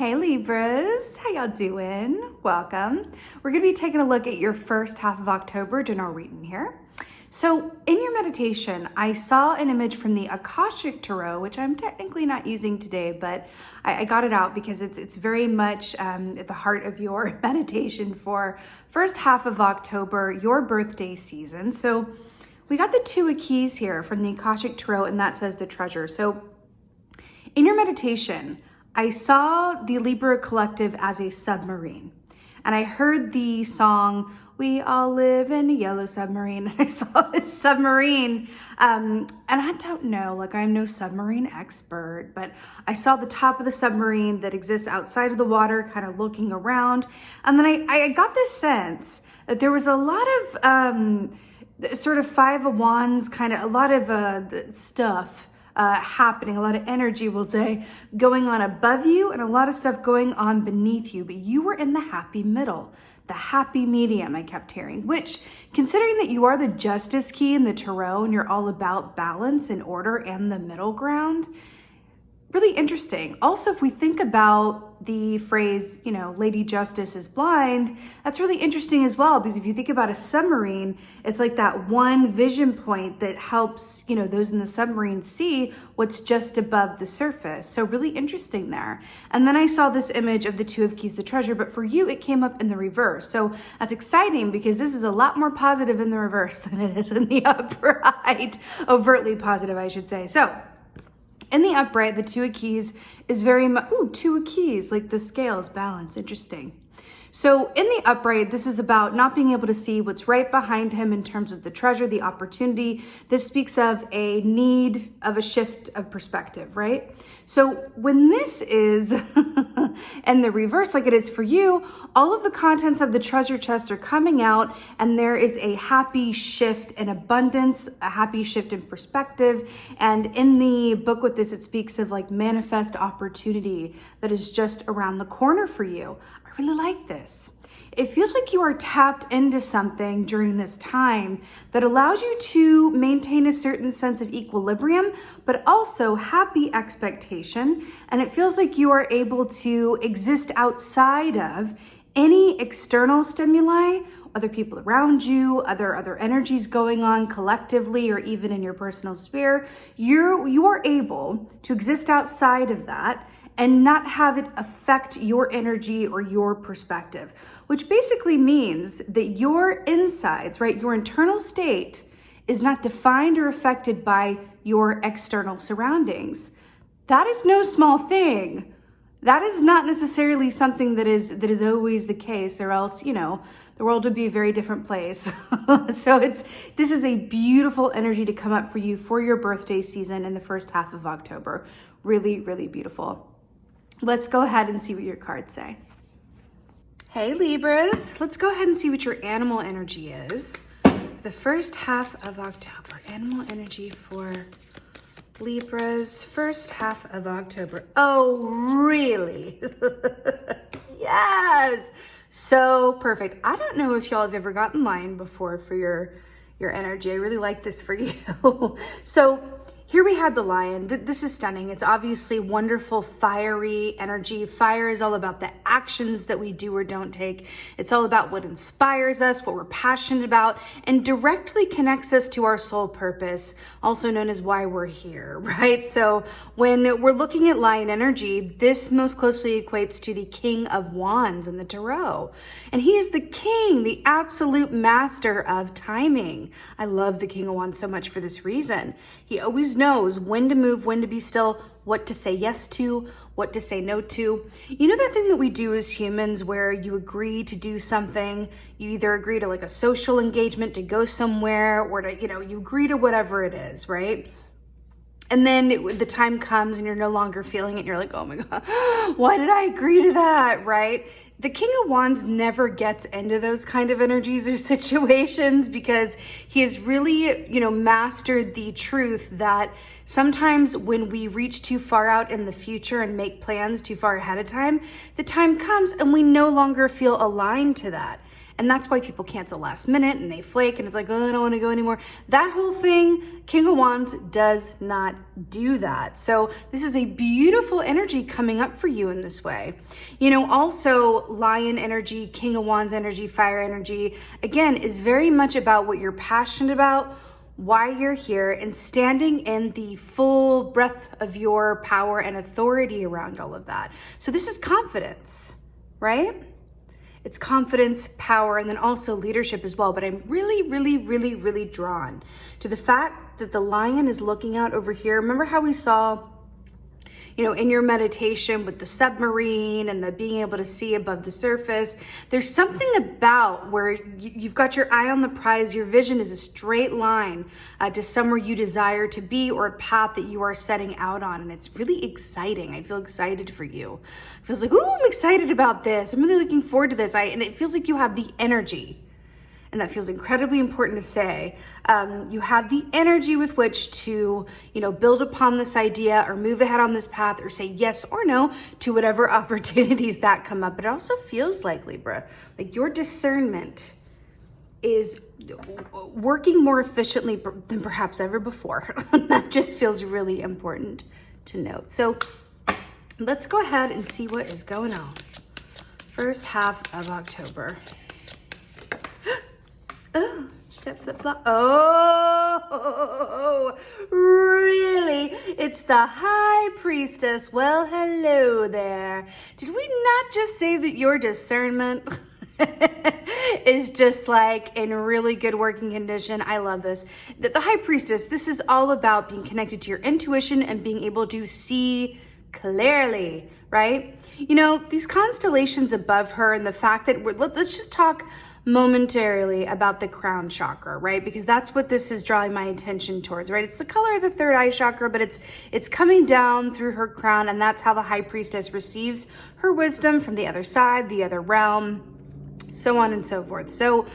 Hey Libras, how y'all doing? Welcome. We're going to be taking a look at your first half of October general reading here. So in your meditation, I saw an image from the Akashic Tarot, which I'm technically not using today, but I got it out because it's very much at the heart of your meditation for first half of October, your birthday season. So we got the Two of Keys here from the Akashic Tarot, and that says the Treasure. So in your meditation, I saw the Libra collective as a submarine, and I heard the song, "We All Live in a Yellow Submarine." I saw this submarine, and I don't know, like I'm no submarine expert, but I saw the top of the submarine that exists outside of the water, kind of looking around. And then I got this sense that there was a lot of sort of Five of Wands, kind of a lot of stuff happening, a lot of energy, we'll say, going on above you and a lot of stuff going on beneath you, but you were in the happy middle, the happy medium, I kept hearing, which, considering that you are the Justice key in the Tarot and you're all about balance and order and the middle ground, really interesting. Also, if we think about the phrase, Lady Justice is blind, that's really interesting as well, because if you think about a submarine, it's like that one vision point that helps, those in the submarine see what's just above the surface. So really interesting there. And then I saw this image of the Two of Keys, the Treasure, but for you, it came up in the reverse. So that's exciting because this is a lot more positive in the reverse than it is in the upright, overtly positive, I should say. So in the upright, the Two of Keys is very much, Two of Keys, like the scales, balance, interesting. So in the upright, this is about not being able to see what's right behind him in terms of the treasure, the opportunity. This speaks of a need of a shift of perspective, right? So when this is in the reverse, like it is for you, all of the contents of the treasure chest are coming out, and there is a happy shift in abundance, a happy shift in perspective. And in the book with this, it speaks of like manifest opportunity that is just around the corner for you. I really like this. It feels like you are tapped into something during this time that allows you to maintain a certain sense of equilibrium, but also happy expectation. And it feels like you are able to exist outside of any external stimuli, other people around you, other energies going on collectively, or even in your personal sphere. You are able to exist outside of that and not have it affect your energy or your perspective, which basically means that your insides, right, your internal state is not defined or affected by your external surroundings. That is no small thing. That is not necessarily something that is always the case, or else, the world would be a very different place. So this is a beautiful energy to come up for you for your birthday season in the first half of October. Really, really beautiful. Let's go ahead and see what your cards say. Hey Libras, let's go ahead and see what your animal energy is for the first half of October. Animal energy for Libras, first half of October. Oh, really? Yes. So perfect. I don't know if y'all have ever gotten line before for your energy. I really like this for you. So here we had the lion. This is stunning. It's obviously wonderful, fiery energy. Fire is all about the actions that we do or don't take. It's all about what inspires us, what we're passionate about, and directly connects us to our soul purpose, also known as why we're here, right? So when we're looking at lion energy, this most closely equates to the King of Wands in the Tarot. And he is the king, the absolute master of timing. I love the King of Wands so much for this reason. He always knows when to move, when to be still, what to say yes to, what to say no to. You know that thing that we do as humans where you agree to do something, you either agree to like a social engagement to go somewhere, or to, you agree to whatever it is, right? And then the time comes and you're no longer feeling it. And you're like, oh my God, why did I agree to that, right? The King of Wands never gets into those kind of energies or situations because he has really, mastered the truth that sometimes when we reach too far out in the future and make plans too far ahead of time, the time comes and we no longer feel aligned to that. And that's why people cancel last minute and they flake and it's like, oh, I don't want to go anymore. That whole thing, King of Wands does not do that. So this is a beautiful energy coming up for you in this way. You know, also Lion energy, King of Wands energy, fire energy, again, is very much about what you're passionate about, why you're here, and standing in the full breadth of your power and authority around all of that. So this is confidence, right? It's confidence, power, and then also leadership as well. But I'm really drawn to the fact that the lion is looking out over here. Remember how we saw, you know, in your meditation with the submarine and the being able to see above the surface? There's something about where you've got your eye on the prize. Your vision is a straight line to somewhere you desire to be, or a path that you are setting out on. And it's really exciting. I feel excited for you. It feels like, ooh, I'm excited about this. I'm really looking forward to this. And it feels like you have the energy. And that feels incredibly important to say. You have the energy with which to, you know, build upon this idea or move ahead on this path or say yes or no to whatever opportunities that come up. But it also feels like, Libra, like your discernment is working more efficiently than perhaps ever before. That just feels really important to note. So let's go ahead and see what is going on. First half of October. Oh, set flip flop. Oh, really? It's the High Priestess. Well, hello there. Did we not just say that your discernment is just like in really good working condition? I love this. The High Priestess, this is all about being connected to your intuition and being able to see clearly, right? You know, these constellations above her and the fact that let's just talk momentarily about the crown chakra, right? Because that's what this is drawing my attention towards, right? It's the color of the third eye chakra, but it's coming down through her crown, and that's how the High Priestess receives her wisdom from the other side, the other realm, so on and so forth. So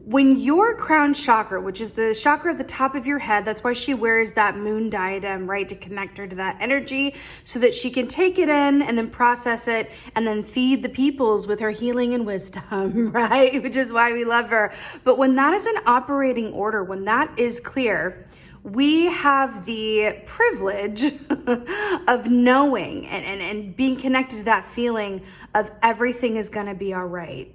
when your crown chakra, which is the chakra at the top of your head, that's why she wears that moon diadem, right? To connect her to that energy so that she can take it in and then process it and then feed the peoples with her healing and wisdom, right? Which is why we love her. But when that is in operating order, when that is clear, we have the privilege of knowing and being connected to that feeling of everything is going to be all right.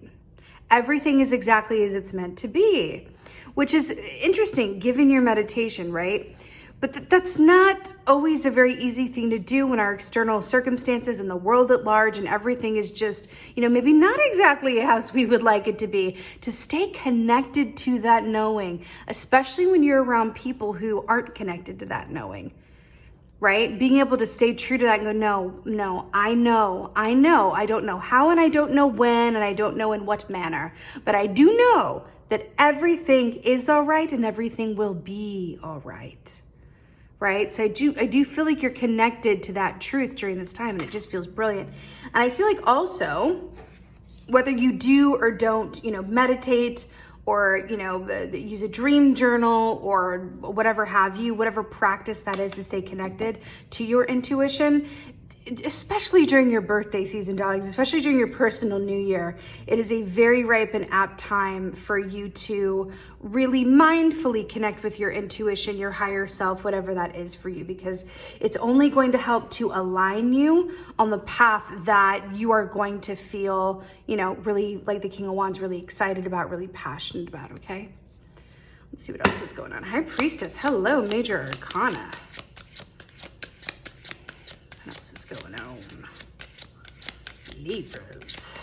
Everything is exactly as it's meant to be, which is interesting given your meditation, right? But that's not always a very easy thing to do when our external circumstances and the world at large and everything is just, you know, maybe not exactly as we would like it to be. To stay connected to that knowing, especially when you're around people who aren't connected to that knowing. Right? Being able to stay true to that and go, no, I know. I don't know how, and I don't know when, and I don't know in what manner. But I do know that everything is all right and everything will be all right. Right? So I do feel like you're connected to that truth during this time, and it just feels brilliant. And I feel like also, whether you do or don't, you know, meditate or, you know, use a dream journal or whatever have you, whatever practice that is to stay connected to your intuition, especially during your birthday season, darlings, especially during your personal new year, it is a very ripe and apt time for you to really mindfully connect with your intuition, your higher self, whatever that is for you, because it's only going to help to align you on the path that you are going to feel, you know, really like the King of Wands, really excited about, really passionate about, okay? Let's see what else is going on. High Priestess, hello, Major Arcana. What else is going on? Libras.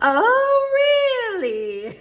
Oh, really?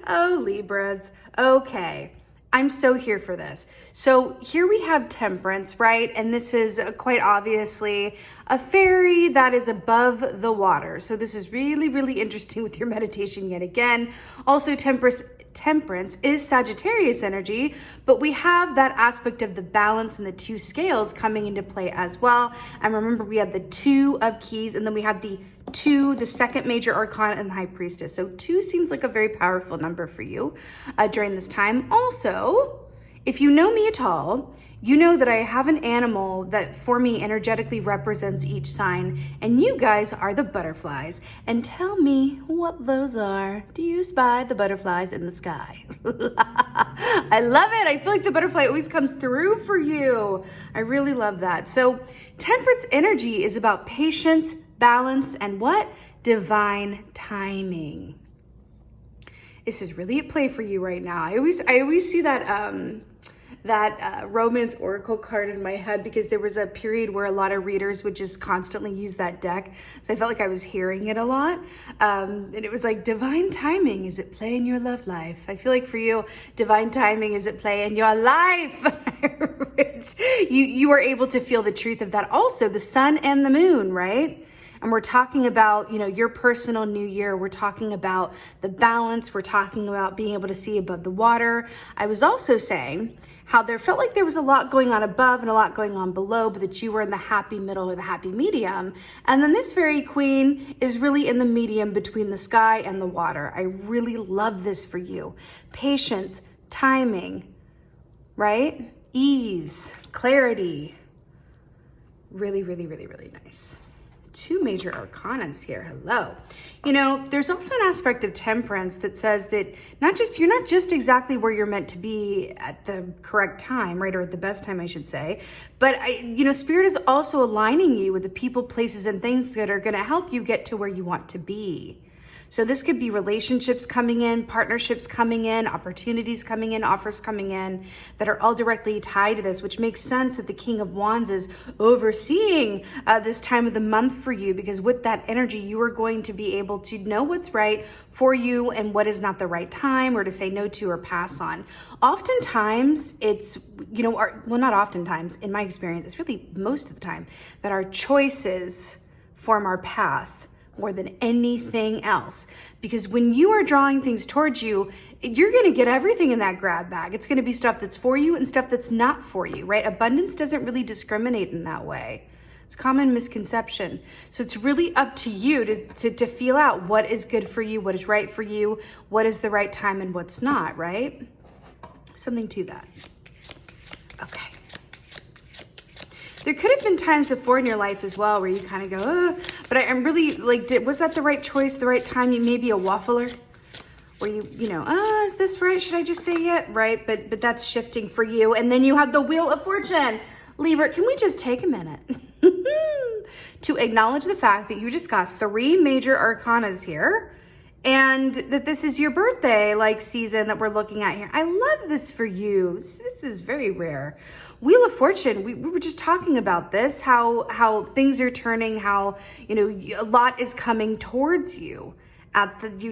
Oh, Libras. Okay. I'm so here for this. So here we have Temperance, right? And this is quite obviously a fairy that is above the water. So this is really interesting with your meditation yet again. Also, Temperance is Sagittarius energy, but we have that aspect of the balance and the two scales coming into play as well. And remember, we had the 2 of keys, and then we had the 2, the second major arcana, and the High Priestess. So 2 seems like a very powerful number for you during this time. Also, if you know me at all, you know that I have an animal that for me energetically represents each sign, and you guys are the butterflies. And tell me what those are. Do you spy the butterflies in the sky? I love it. I feel like the butterfly always comes through for you. I really love that. So Temperance energy is about patience, balance, and what? Divine timing. This is really at play for you right now. I always see that romance oracle card in my head, because there was a period where a lot of readers would just constantly use that deck. So I felt like I was hearing it a lot. And it was like, divine timing is at play in your love life. I feel like for you, divine timing is at play in your life. You are able to feel the truth of that. Also, the sun and the moon, right? And we're talking about, your personal new year. We're talking about the balance. We're talking about being able to see above the water. I was also saying how there felt like there was a lot going on above and a lot going on below, but that you were in the happy middle or the happy medium. And then this fairy queen is really in the medium between the sky and the water. I really love this for you. Patience, timing, right? Ease, clarity. Really, really, really, really nice. 2 major arcanas here. Hello. There's also an aspect of temperance that says that you're not just exactly where you're meant to be at the correct time, right? Or at the best time, I should say. But Spirit is also aligning you with the people, places, and things that are going to help you get to where you want to be. So this could be relationships coming in, partnerships coming in, opportunities coming in, offers coming in that are all directly tied to this, which makes sense that the King of Wands is overseeing this time of the month for you, because with that energy, you are going to be able to know what's right for you and what is not the right time, or to say no to or pass on. Oftentimes it's, not oftentimes, in my experience, it's really most of the time that our choices form our path more than anything else. Because when you are drawing things towards you, you're going to get everything in that grab bag. It's going to be stuff that's for you and stuff that's not for you, right? Abundance doesn't really discriminate in that way. It's a common misconception. So it's really up to you to feel out what is good for you, what is right for you, what is the right time and what's not, right? Something to that. Okay. There could have been times before in your life as well where you kind of go, but I'm really like, was that the right choice, the right time? You may be a waffler where is this right? Should I just say it? Right? But that's shifting for you. And then you have the Wheel of Fortune. Libra, can we just take a minute to acknowledge the fact that you just got 3 major arcanas here, and that this is your birthday season that we're looking at here. I love this for you. This is very rare. Wheel of Fortune, we were just talking about this, how things are turning, how, a lot is coming towards you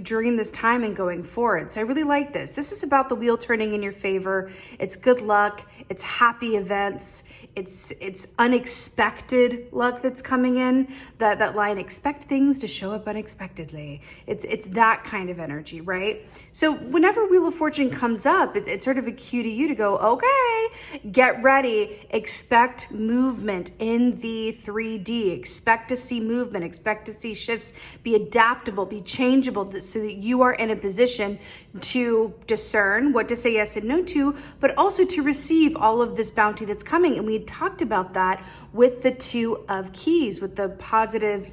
during this time and going forward. So I really like this. This is about the wheel turning in your favor. It's good luck. It's happy events. It's unexpected luck that's coming in. That line, expect things to show up unexpectedly. It's that kind of energy, right? So whenever Wheel of Fortune comes up, it's sort of a cue to you to go, okay, get ready. Expect movement in the 3D. Expect to see movement. Expect to see shifts. Be adaptable. Be changeable, so that you are in a position to discern what to say yes and no to, but also to receive all of this bounty that's coming. And we talked about that with the 2 of keys, with the positive,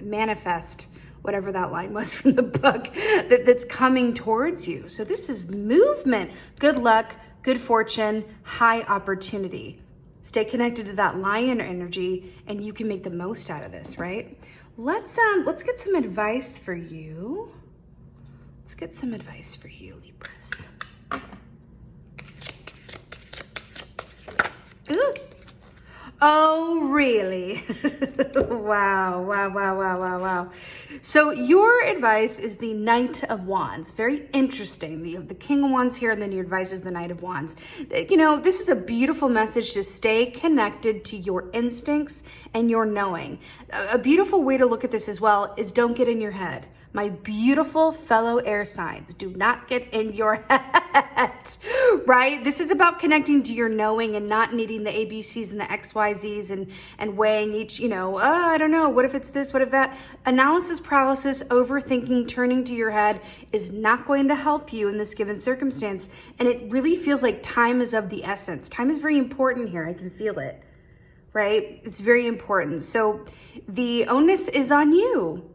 manifest, whatever that line was from the book, that's coming towards you. So this is movement, good luck, good fortune, high opportunity. Stay connected to that lion energy and you can make the most out of this, right? Let's get some advice for you. Let's get some advice for you, Libras. Ooh. Oh, really? Wow. So your advice is the Knight of Wands. Very interesting. You have the King of Wands here, and then your advice is the Knight of Wands. This is a beautiful message to stay connected to your instincts and your knowing. A beautiful way to look at this as well is don't get in your head. My beautiful fellow air signs, do not get in your head, right? This is about connecting to your knowing and not needing the ABCs and the XYZs and weighing each, I don't know, what if it's this, what if that? Analysis paralysis, overthinking, turning to your head is not going to help you in this given circumstance. And it really feels like time is of the essence. Time is very important here. I can feel it, right? It's very important. So the onus is on you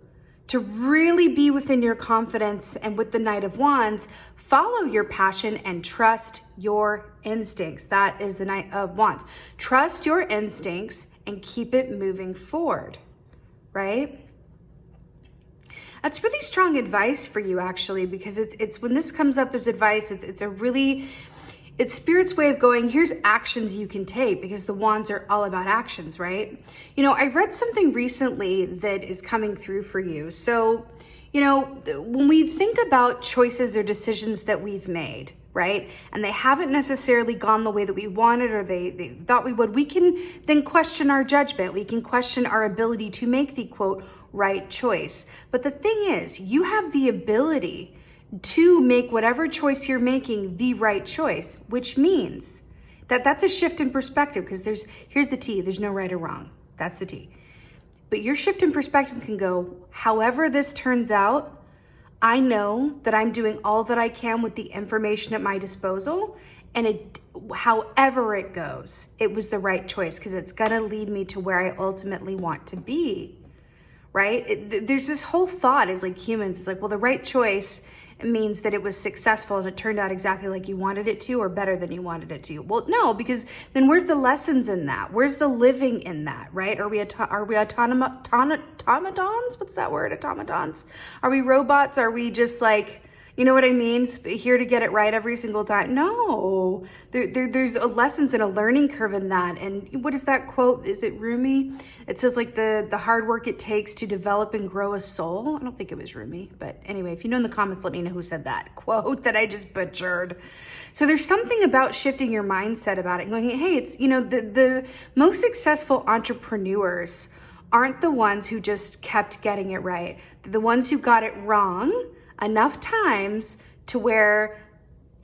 to really be within your confidence, and with the Knight of Wands, follow your passion and trust your instincts. That is the Knight of Wands. Trust your instincts and keep it moving forward, right? That's really strong advice for you, actually, because it's when this comes up as advice, it's Spirit's way of going, here's actions you can take, because the wands are all about actions, right? I read something recently that is coming through for you. So, when we think about choices or decisions that we've made, right, and they haven't necessarily gone the way that we wanted or they thought we would, we can then question our judgment. We can question our ability to make the, quote, right choice. But the thing is, you have the ability to make whatever choice you're making the right choice, which means that that's a shift in perspective, because here's the T, there's no right or wrong. That's the T. But your shift in perspective can go, however this turns out, I know that I'm doing all that I can with the information at my disposal, and however it goes, it was the right choice, because it's gonna lead me to where I ultimately want to be, right? There's this whole thought as like humans, it's like, well, the right choice means that it was successful and it turned out exactly like you wanted it to, or better than you wanted it to. Well, no, because then where's the lessons in that? Where's the living in that, right? Are we automatons? What's that word? Automatons? Are we robots? Are we just like, you know what I mean? Here to get it right every single time? No, there's a lessons and a learning curve in that. And what is that quote? Is it Rumi? It says like the hard work it takes to develop and grow a soul. I don't think it was Rumi, but anyway, if you know in the comments, let me know who said that quote that I just butchered. So there's something about shifting your mindset about it and going, hey, it's, the most successful entrepreneurs aren't the ones who just kept getting it right. They're the ones who got it wrong enough times to where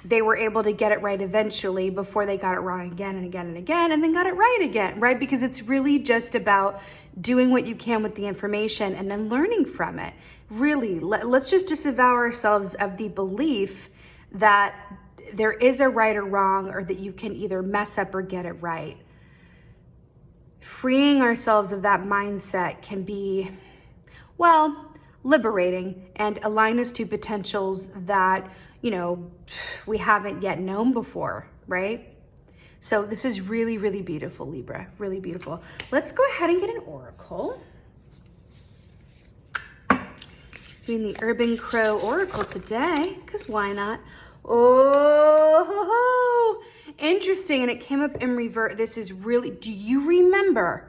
they were able to get it right eventually before they got it wrong again and again and again, and then got it right again, right? Because it's really just about doing what you can with the information and then learning from it. Really, let's just disavow ourselves of the belief that there is a right or wrong, or that you can either mess up or get it right. Freeing ourselves of that mindset can be, well, liberating and align us to potentials that, we haven't yet known before, right? So this is really, really beautiful, Libra, really beautiful. Let's go ahead and get an oracle. Doing the Urban Crow Oracle today, because why not? Oh, interesting. And it came up in reverse. This is really, do you remember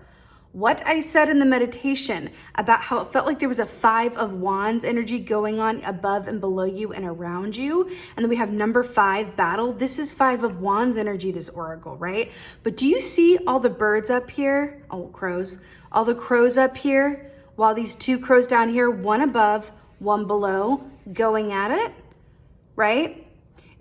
what I said in the meditation about how it felt like there was a 5 of Wands energy going on above and below you and around you? And then we have number 5, battle. This is 5 of Wands energy, this oracle, right? But do you see all the birds up here? Oh, crows. All the crows up here, while these 2 crows down here, one above, one below, going at it, right?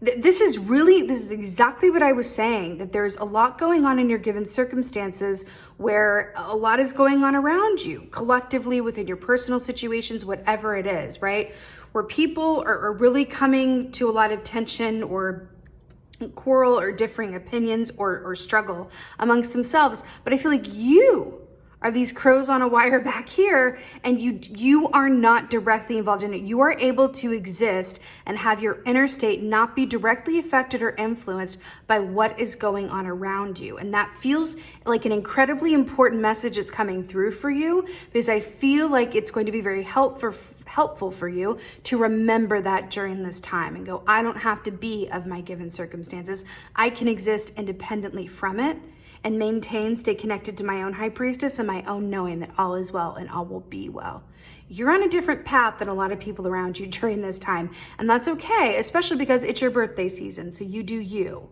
This is exactly what I was saying, that there's a lot going on in your given circumstances, where a lot is going on around you, collectively, within your personal situations, whatever it is, right? Where people are really coming to a lot of tension or quarrel or differing opinions or struggle amongst themselves. But I feel like you are these crows on a wire back here, and you are not directly involved in it. You are able to exist and have your inner state not be directly affected or influenced by what is going on around you. And that feels like an incredibly important message is coming through for you, because I feel like it's going to be very helpful for you to remember that during this time and go, I don't have to be of my given circumstances. I can exist independently from it and stay connected to my own high priestess and my own knowing that all is well and all will be well. You're on a different path than a lot of people around you during this time, and that's okay, especially because it's your birthday season, so you do you,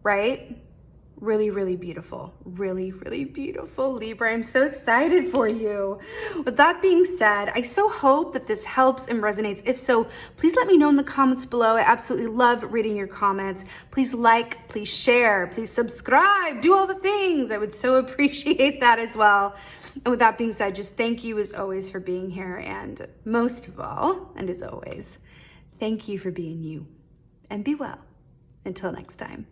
right? Really, really beautiful. Really, really beautiful, Libra. I'm so excited for you. With that being said, I so hope that this helps and resonates. If so, please let me know in the comments below. I absolutely love reading your comments. Please like, please share, please subscribe, do all the things. I would so appreciate that as well. And with that being said, just thank you as always for being here. And most of all, and as always, thank you for being you. And be well. Until next time.